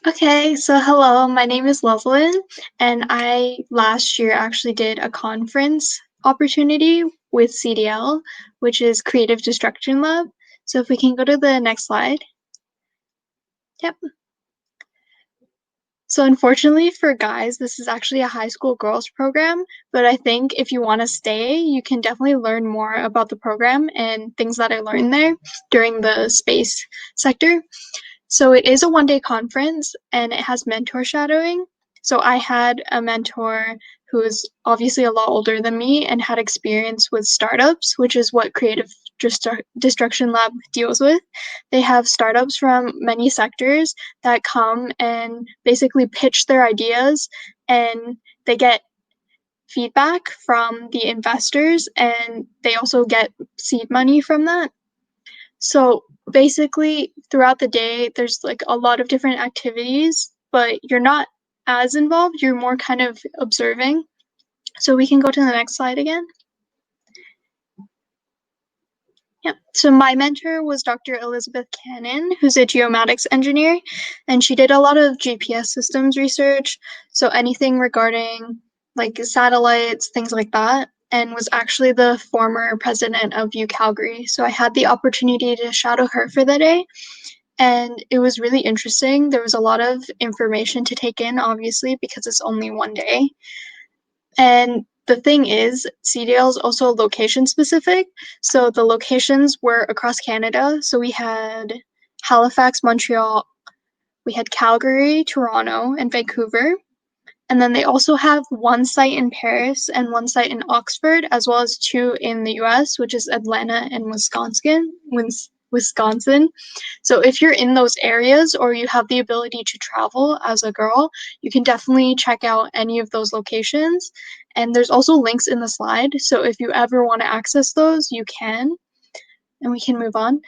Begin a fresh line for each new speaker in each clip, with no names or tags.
Okay, so hello, my name is Loveland, and I last year actually did a conference opportunity with CDL, which is Creative Destruction Lab. So if we can go to the next slide. Yep. So unfortunately for guys, this is actually a high school girls program, but I think if you want to stay, you can definitely learn more about the program and things that I learned there during the space sector. So it is a one-day conference and it has mentor shadowing. So I had a mentor who is obviously a lot older than me and had experience with startups, which is what Creative Destruction Lab deals with. They have startups from many sectors that come and basically pitch their ideas, and they get feedback from the investors and they also get seed money from that. So basically, throughout the day, there's like a lot of different activities, but you're not as involved, you're more kind of observing. So we can go to the next slide again. Yeah, so my mentor was Dr. Elizabeth Cannon, who's a geomatics engineer, and she did a lot of GPS systems research, so anything regarding like satellites, things like that, and was actually the former president of U Calgary. So I had the opportunity to shadow her for the day, and it was really interesting. There was a lot of information to take in, obviously, because it's only one day. And the thing is, CDL is also location specific. So the locations were across Canada. So we had Halifax, Montreal, we had Calgary, Toronto, and Vancouver. And then they also have one site in Paris and one site in Oxford, as well as two in the US, which is Atlanta and Wisconsin. So if you're in those areas or you have the ability to travel as a girl, you can definitely check out any of those locations. And there's also links in the slide. So if you ever want to access those, you can. And we can move on.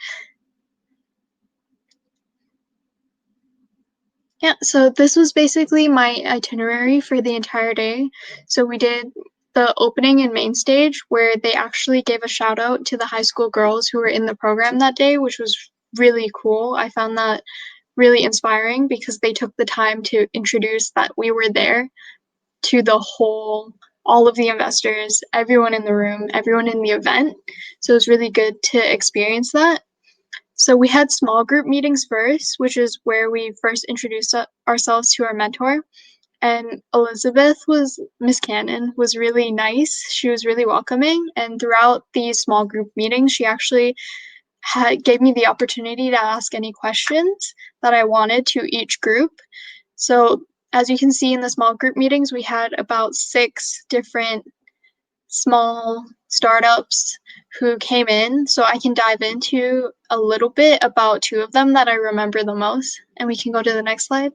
Yeah, so this was basically my itinerary for the entire day. So we did the opening and main stage where they actually gave a shout out to the high school girls who were in the program that day, which was really cool. I found that really inspiring because they took the time to introduce that we were there to all of the investors, everyone in the room, everyone in the event. So it was really good to experience that. So we had small group meetings first, which is where we first introduced ourselves to our mentor. And Miss Cannon, was really nice. She was really welcoming. And throughout these small group meetings, she actually gave me the opportunity to ask any questions that I wanted to each group. So as you can see in the small group meetings, we had about 6 different small startups who came in. So I can dive into a little bit about 2 of them that I remember the most. And we can go to the next slide.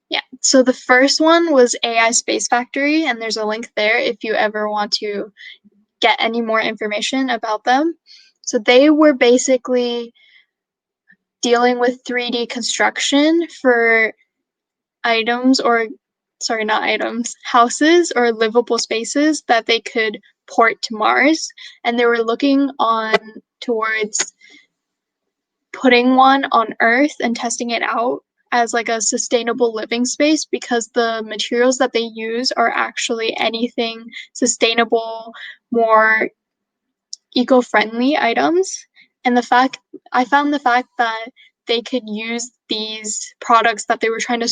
Yeah, so the first one was AI Space Factory, and there's a link there if you ever want to get any more information about them. So they were basically dealing with 3D construction for houses or livable spaces that they could port to Mars. And they were looking on towards putting one on Earth and testing it out as like a sustainable living space because the materials that they use are actually anything sustainable, more eco-friendly items. And I found the fact that they could use these products that they were trying to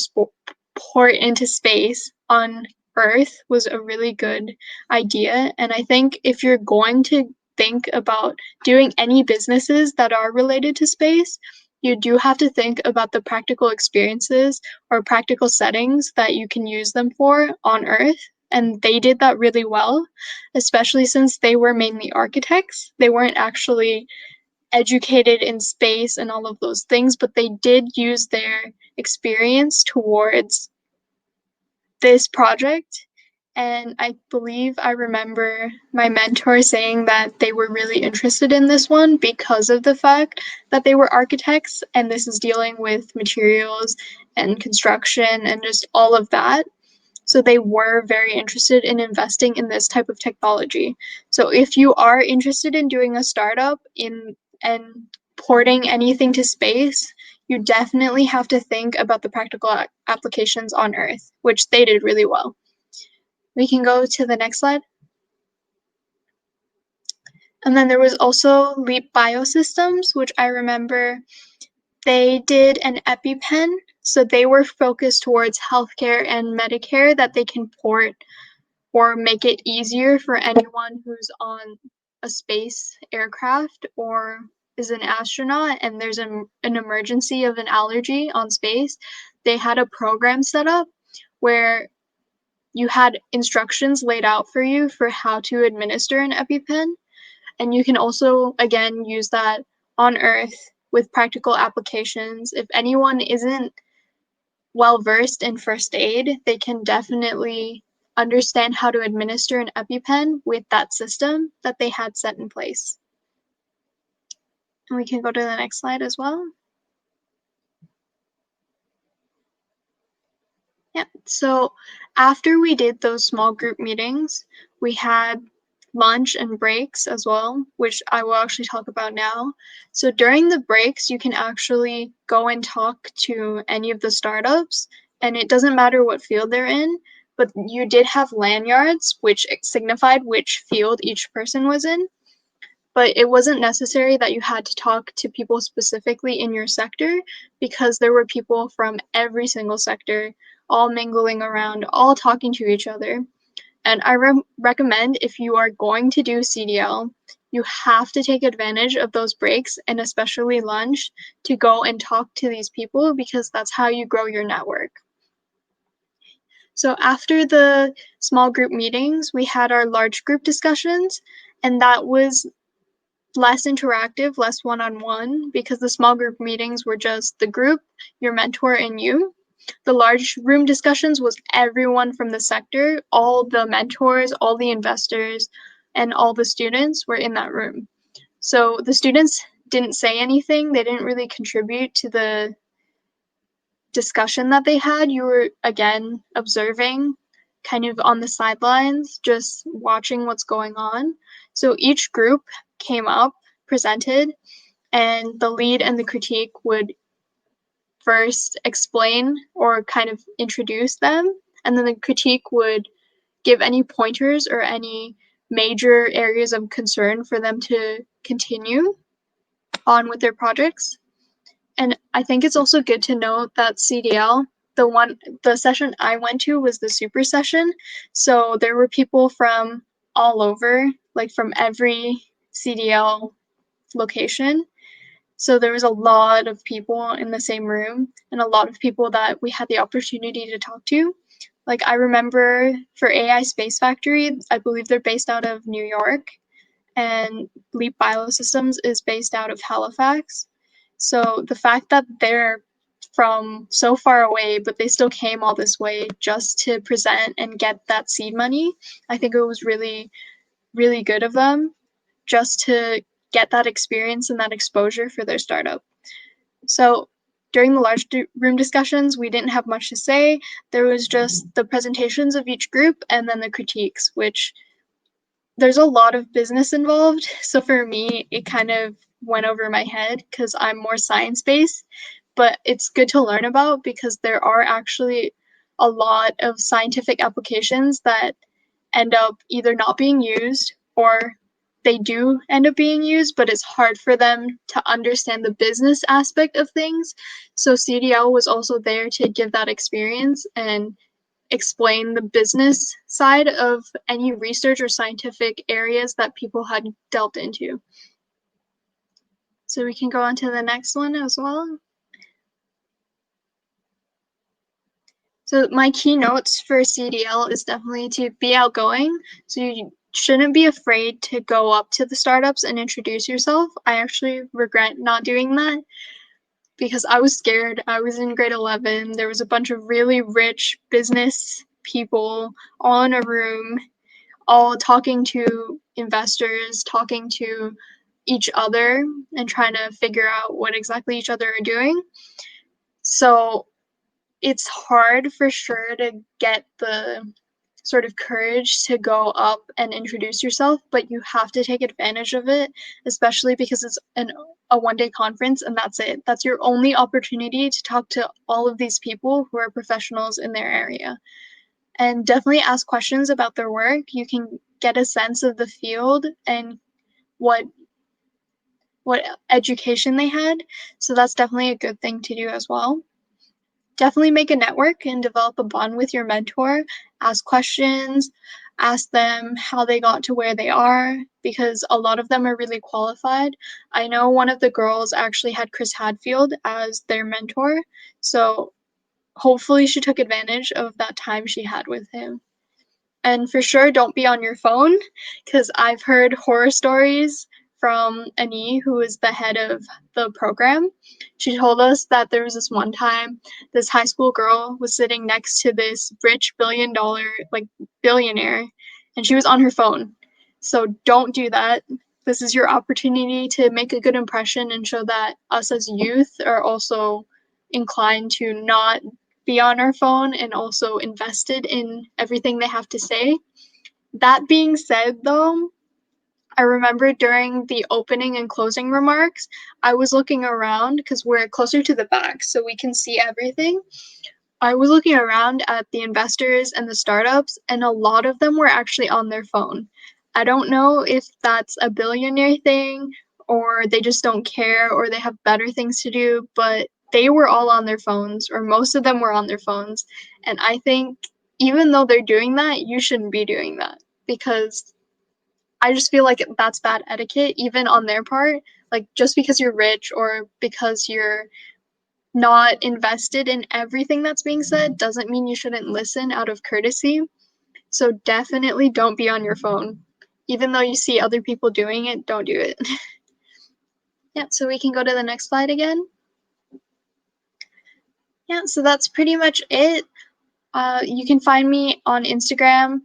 port into space on Earth was a really good idea. And I think if you're going to think about doing any businesses that are related to space, you do have to think about the practical experiences or practical settings that you can use them for on Earth. And they did that really well, especially since they were mainly architects. They weren't actually educated in space and all of those things, but they did use their experience towards this project. And I believe I remember my mentor saying that they were really interested in this one because of the fact that they were architects and this is dealing with materials and construction and just all of that. So they were very interested in investing in this type of technology. So if you are interested in doing a startup and porting anything to space, you definitely have to think about the practical applications on Earth, which they did really well. We can go to the next slide. And then there was also Leap Biosystems, which I remember they did an EpiPen, so they were focused towards healthcare and Medicare that they can port or make it easier for anyone who's on a space aircraft or is an astronaut and there's an emergency of an allergy on space. They had a program set up where you had instructions laid out for you for how to administer an EpiPen. And you can also, again, use that on Earth with practical applications. If anyone isn't well versed in first aid, they can definitely understand how to administer an EpiPen with that system that they had set in place. And we can go to the next slide as well. Yeah, so after we did those small group meetings, we had lunch and breaks as well, which I will actually talk about now. So during the breaks, you can actually go and talk to any of the startups, and it doesn't matter what field they're in, but you did have lanyards, which signified which field each person was in. But it wasn't necessary that you had to talk to people specifically in your sector because there were people from every single sector all mingling around, all talking to each other. And I recommend if you are going to do CDL, you have to take advantage of those breaks and especially lunch to go and talk to these people because that's how you grow your network. So after the small group meetings, we had our large group discussions, and that was less interactive, less one-on-one, because the small group meetings were just the group, your mentor, and you. The large room discussions was everyone from the sector, all the mentors, all the investors, and all the students were in that room. So the students didn't say anything, they didn't really contribute to the discussion that they had. You were, again, observing, kind of on the sidelines, just watching what's going on. So each group came up, presented, and the lead and the critique would first explain or kind of introduce them, and then the critique would give any pointers or any major areas of concern for them to continue on with their projects. And I think it's also good to note that CDL, the session I went to was the super session. So there were people from all over, like from every CDL location. So there was a lot of people in the same room and a lot of people that we had the opportunity to talk to. Like I remember for AI Space Factory, I believe they're based out of New York, and Leap Biosystems is based out of Halifax. So the fact that they're from so far away, but they still came all this way just to present and get that seed money, I think it was really, really good of them just to get that experience and that exposure for their startup. So during the large room discussions, we didn't have much to say. There was just the presentations of each group and then the critiques, which there's a lot of business involved. So for me, it kind of went over my head because I'm more science-based, but it's good to learn about because there are actually a lot of scientific applications that end up either not being used or they do end up being used, but it's hard for them to understand the business aspect of things. So CDL was also there to give that experience and explain the business side of any research or scientific areas that people had delved into. So we can go on to the next one as well. So my keynotes for CDL is definitely to be outgoing. So you shouldn't be afraid to go up to the startups and introduce yourself. I actually regret not doing that because I was scared. I was in grade 11. There was a bunch of really rich business people all in a room, all talking to investors, talking to each other, and trying to figure out what exactly each other are doing. So it's hard for sure to get the sort of courage to go up and introduce yourself, but you have to take advantage of it, especially because it's a one-day conference and that's it. That's your only opportunity to talk to all of these people who are professionals in their area. And definitely ask questions about their work. You can get a sense of the field and what education they had. So that's definitely a good thing to do as well. Definitely make a network and develop a bond with your mentor. Ask questions, ask them how they got to where they are, because a lot of them are really qualified. I know one of the girls actually had Chris Hadfield as their mentor, so hopefully she took advantage of that time she had with him. And for sure, don't be on your phone, because I've heard horror stories from Annie, who is the head of the program. She told us that there was this one time this high school girl was sitting next to this rich billion-dollar, like billionaire, and she was on her phone. So don't do that. This is your opportunity to make a good impression and show that us as youth are also inclined to not be on our phone and also invested in everything they have to say. That being said, though, I remember during the opening and closing remarks, I was looking around because we're closer to the back, so we can see everything. I was looking around at the investors and the startups, and a lot of them were actually on their phone. I don't know if that's a billionaire thing, or they just don't care, or they have better things to do, but they were all on their phones, or most of them were on their phones. And I think even though they're doing that, you shouldn't be doing that, because I just feel like that's bad etiquette, even on their part. Like, just because you're rich or because you're not invested in everything that's being said doesn't mean you shouldn't listen out of courtesy. So definitely don't be on your phone. Even though you see other people doing it, don't do it. Yeah, so we can go to the next slide again. Yeah, so that's pretty much it. You can find me on Instagram.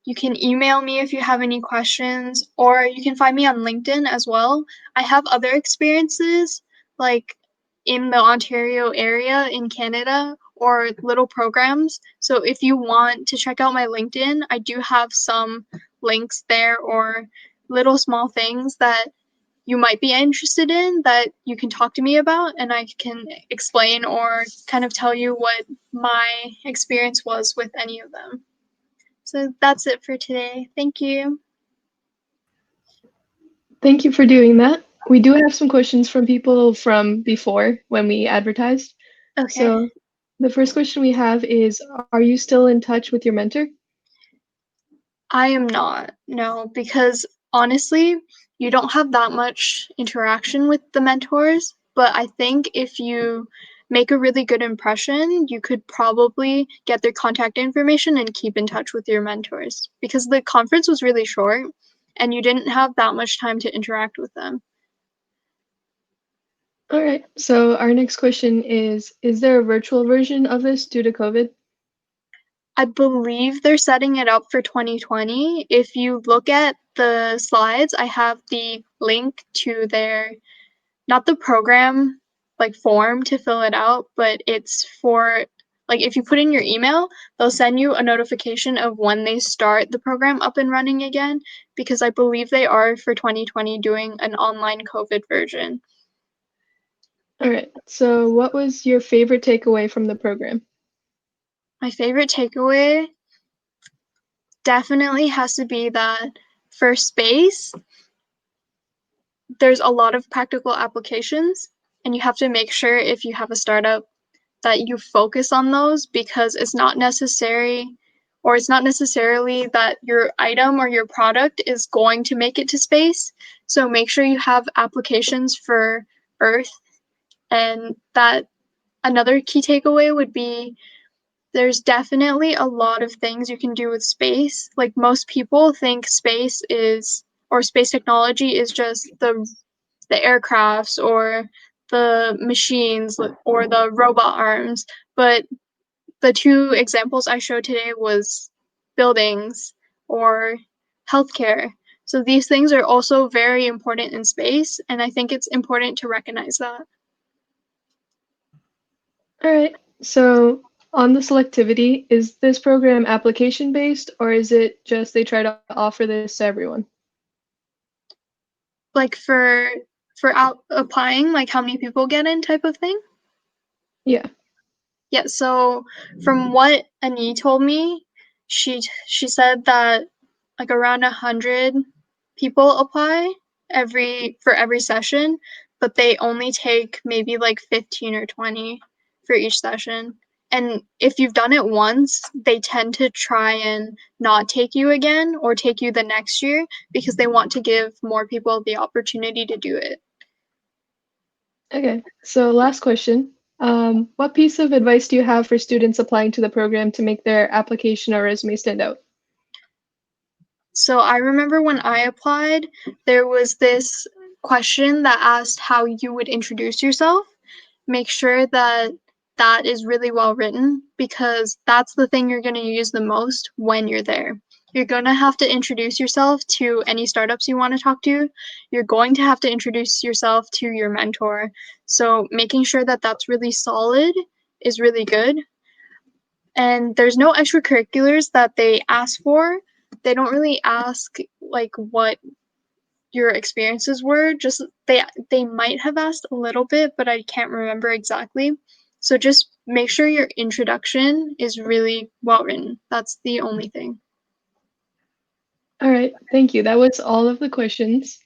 You can email me if you have any questions, or you can find me on LinkedIn as well. I have other experiences, like in the Ontario area in Canada, or little programs. So if you want to check out my LinkedIn, I do have some links there, or little small things that you might be interested in that you can talk to me about, and I can explain or kind of tell you what my experience was with any of them. So that's it for today. Thank you.
Thank you for doing that. We do have some questions from people from before when we advertised.
Okay.
So the first question we have is, are you still in touch with your mentor?
I am not, no, because honestly, you don't have that much interaction with the mentors, but I think if you make a really good impression, you could probably get their contact information and keep in touch with your mentors, because the conference was really short and you didn't have that much time to interact with them.
All right. So our next question is there a virtual version of this due to COVID?
I believe they're setting it up for 2020. If you look at the slides, I have the link to their, not the program like form to fill it out, but it's for, like, if you put in your email, they'll send you a notification of when they start the program up and running again, because I believe they are for 2020 doing an online COVID version.
All right. So what was your favorite takeaway from the program?
My favorite takeaway definitely has to be that for space, there's a lot of practical applications, and you have to make sure if you have a startup that you focus on those, because it's not necessary, or it's not necessarily that your item or your product is going to make it to space. So make sure you have applications for Earth. And that another key takeaway would be there's definitely a lot of things you can do with space. Like, most people think space is, or space technology is just the aircrafts or the machines or the robot arms, but the two examples I showed today was buildings or healthcare. So these things are also very important in space, and I think it's important to recognize that.
All right. So on the selectivity, is this program application based or is it just they try to offer this to everyone?
Like for applying, like how many people get in type of thing?
Yeah.
Yeah, so from what Annie told me, she said that like around 100 people apply for every session, but they only take maybe like 15 or 20 for each session. And if you've done it once, they tend to try and not take you again or take you the next year because they want to give more people the opportunity to do it.
Okay. So last question. What piece of advice do you have for students applying to the program to make their application or resume stand out?
So I remember when I applied, there was this question that asked how you would introduce yourself. Make sure that that is really well written because that's the thing you're going to use the most when you're there. You're going to have to introduce yourself to any startups you want to talk to. You're going to have to introduce yourself to your mentor. So making sure that that's really solid is really good. And there's no extracurriculars that they ask for. They don't really ask like what your experiences were. Just they might have asked a little bit, but I can't remember exactly. So just make sure your introduction is really well written. That's the only thing.
All right. Thank you. That was all of the questions.